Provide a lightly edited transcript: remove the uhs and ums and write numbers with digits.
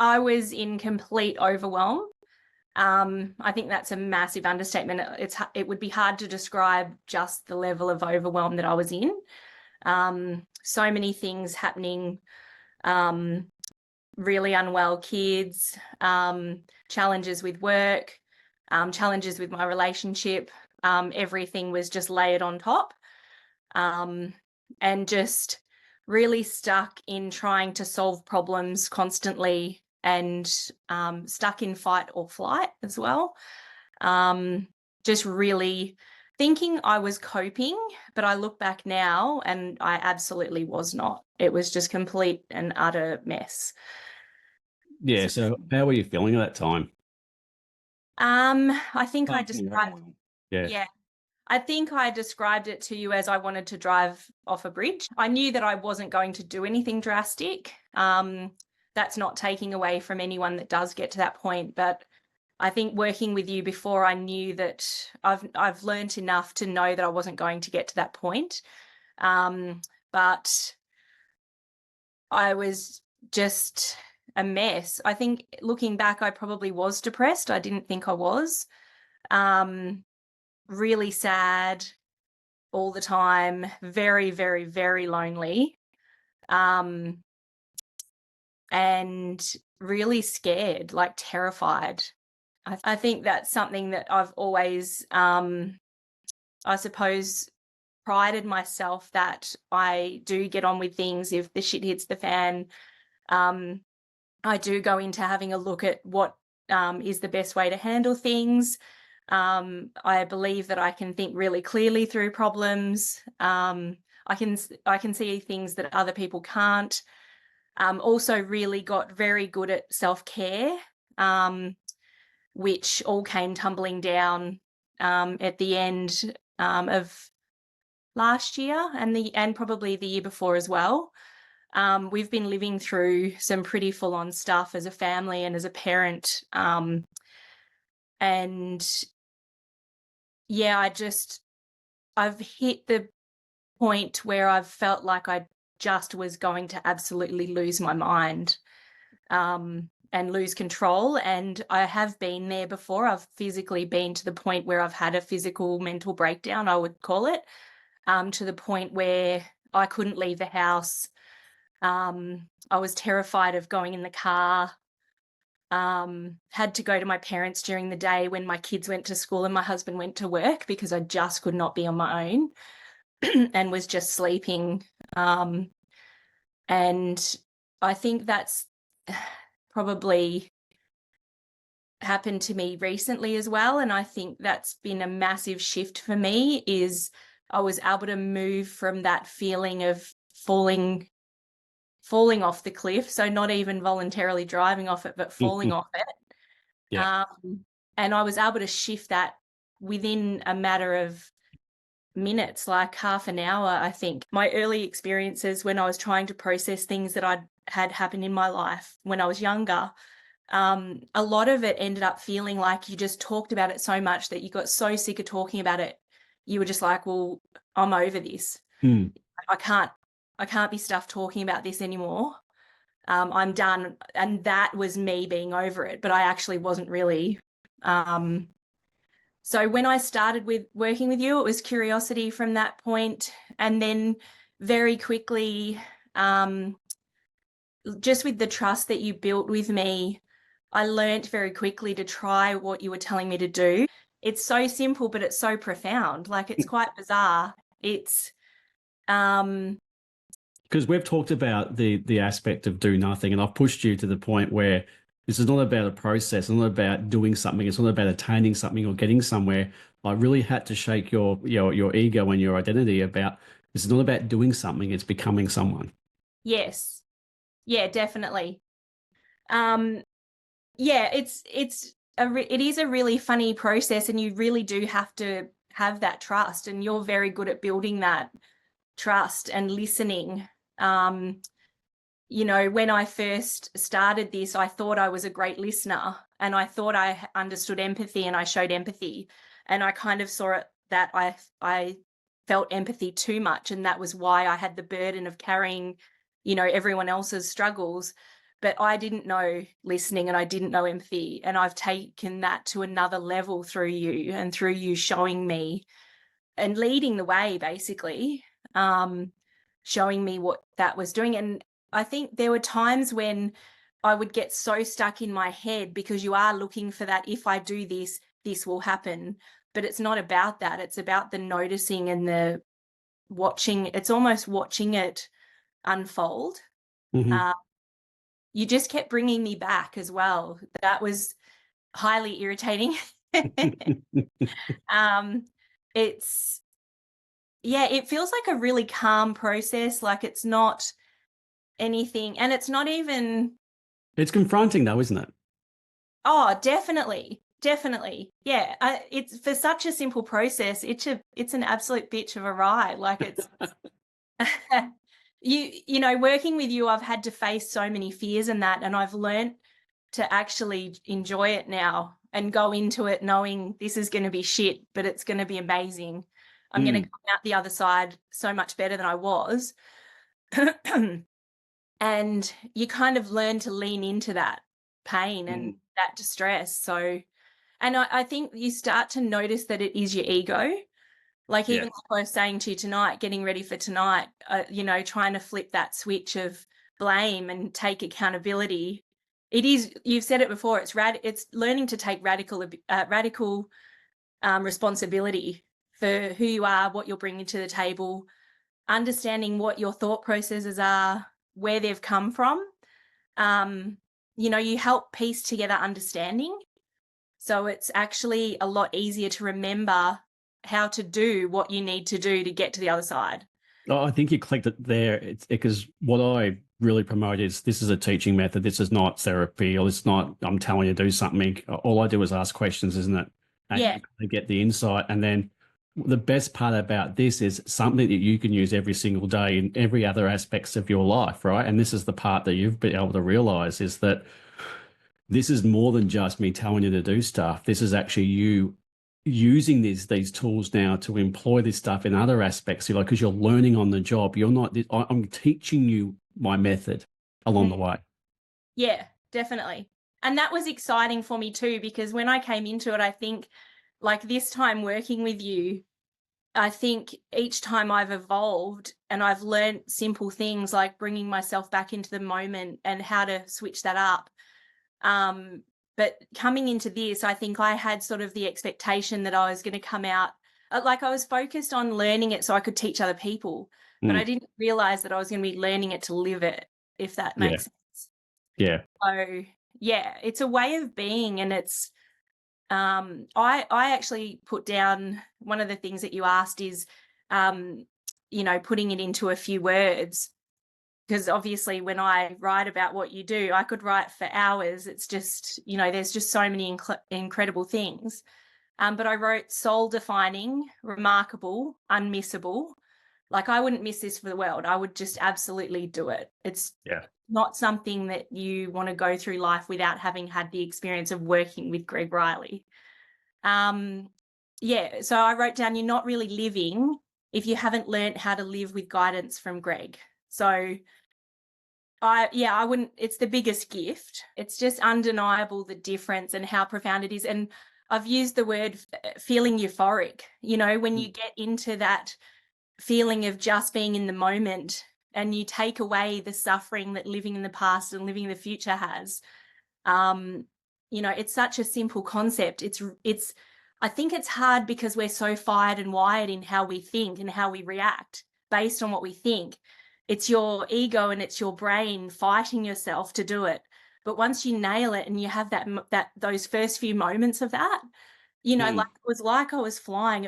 I was in complete overwhelm. I think that's a massive understatement. It would be hard to describe just the level of overwhelm that I was in. So many things happening, really unwell kids, challenges with work, challenges with my relationship. Everything was just layered on top, and just really stuck in trying to solve problems constantly, and stuck in fight or flight as well. Just really thinking I was coping, but I look back now and I absolutely was not. It was just complete and utter mess. Yeah. So how were you feeling at that time? I think I Apart from described, overwhelmed. Yeah. yeah, I think I described it to you as I wanted to drive off a bridge. I knew that I wasn't going to do anything drastic. That's not taking away from anyone that does get to that point, but I think working with you before, I knew that I've learned enough to know that I wasn't going to get to that point. But I was just a mess. I think looking back, I probably was depressed. I didn't think I was. Really sad all the time, very, very, very lonely, and really scared, like terrified. I think that's something that I've always, I suppose, prided myself that I do get on with things if the shit hits the fan. I do go into having a look at what is the best way to handle things. I believe that I can think really clearly through problems. I can see things that other people can't. Also really got very good at self-care, which all came tumbling down at the end of last year and probably the year before as well. We've been living through some pretty full-on stuff as a family and as a parent. And yeah, I've hit the point where I've felt like I just was going to absolutely lose my mind, and lose control. And I have been there before. I've physically been to the point where I've had a physical mental breakdown, I would call it, to the point where I couldn't leave the house. I was terrified of going in the car. Had to go to my parents during the day when my kids went to school and my husband went to work because I just could not be on my own and was just sleeping. And I think that's probably happened to me recently as well. And I think that's been a massive shift for me, is I was able to move from that feeling of falling off the cliff. So not even voluntarily driving off it, but falling off it. Yeah. And I was able to shift that within a matter of minutes, like half an hour, I think. My early experiences when I was trying to process things that I'd had happen in my life when I was younger, a lot of it ended up feeling like you just talked about it so much that you got so sick of talking about it. You were just like, well, I'm over this. Mm. I can't be stuffed talking about this anymore. I'm done. And that was me being over it, but I actually wasn't really. So when I started with working with you, it was curiosity from that point. And then very quickly, just with the trust that you built with me, I learnt very quickly to try what you were telling me to do. It's so simple, but it's so profound. Like, it's quite bizarre. It's, Because we've talked about the aspect of do nothing, and I've pushed you to the point where this is not about a process, it's not about doing something, it's not about attaining something or getting somewhere. I really had to shake your ego and your identity about this is not about doing something, it's becoming someone. yes. Yeah, definitely. Yeah, it is a really funny process, and you really do have to have that trust, and you're very good at building that trust and listening. When I first started this, I thought I was a great listener, and I thought I understood empathy and I showed empathy, and I kind of saw it that I felt empathy too much, and that was why I had the burden of carrying, everyone else's struggles. but I didn't know listening and I didn't know empathy. And I've taken that to another level through you and through you showing me and leading the way, basically, showing me what that was doing. And I think there were times when I would get so stuck in my head because you are looking for that, if I do this, this will happen. But it's not about that. It's about the noticing and the watching. It's almost watching it unfold. Hmm. You just kept bringing me back as well. That was highly irritating. um, it's, yeah, it feels like a really calm process. Like it's not anything, and it's not even, It's confronting though, isn't it? oh, definitely. Definitely. Yeah. It's for such a simple process. It's an absolute bitch of a ride. Like it's, you know, working with you, I've had to face so many fears and that, and I've learnt to actually enjoy it now and go into it knowing this is going to be shit, but it's going to be amazing. I'm going to Mm, come out the other side so much better than I was. And you kind of learn to lean into that pain and mm. that distress. So, and I think you start to notice that it is your ego. Like even Yes. like I was saying to you tonight, getting ready for tonight, you know, trying to flip that switch of blame and take accountability. It is, you've said it before, it's learning to take radical responsibility for who you are, what you're bringing to the table, understanding what your thought processes are, where they've come from. Um, you know, you help piece together understanding. So it's actually a lot easier to remember how to do what you need to do to get to the other side. Oh, I think you clicked it there. It's because what I really promote is this is a teaching method. This is not therapy, or it's not I'm telling you to do something. All I do is ask questions, isn't it? And Yeah. you kind of get the insight. And then the best part about this is something that you can use every single day in every other aspects of your life, right? And this is the part that you've been able to realize is that this is more than just me telling you to do stuff. This is actually you using these tools now to employ this stuff in other aspects. You know, because you're learning on the job. You're not. I'm teaching you my method along the Mm. way. Yeah, definitely. And that was exciting for me too, because when I came into it, I think like this time working with you, I think each time I've evolved and I've learned simple things like bringing myself back into the moment and how to switch that up. Um, but coming into this, I think I had sort of the expectation that I was going to come out, like I was focused on learning it so I could teach other people, but I Mm, didn't realize that I was going to be learning it to live it, if that yeah, makes sense. yeah. So yeah, it's a way of being, and it's I actually put down one of the things that you asked is um, you know, putting it into a few words, because obviously when I write about what you do, I could write for hours. It's just, you know, there's just so many incredible things. But I wrote soul defining, remarkable, unmissable. Like I wouldn't miss this for the world. I would just absolutely do it. It's Yeah. not something that you want to go through life without having had the experience of working with Greg Riley. Um, yeah, so I wrote down, you're not really living if you haven't learned how to live with guidance from Greg. So I wouldn't, it's the biggest gift. It's just undeniable the difference and how profound it is. And I've used the word feeling euphoric, you know, when you get into that feeling of just being in the moment and you take away the suffering that living in the past and living in the future has. Um, you know, it's such a simple concept. It's I think it's hard because we're so fired and wired in how we think and how we react based on what we think. It's your ego and it's your brain fighting yourself to do it. But once you nail it and you have that those first few moments of that, you know, like Mm. it was like I was flying.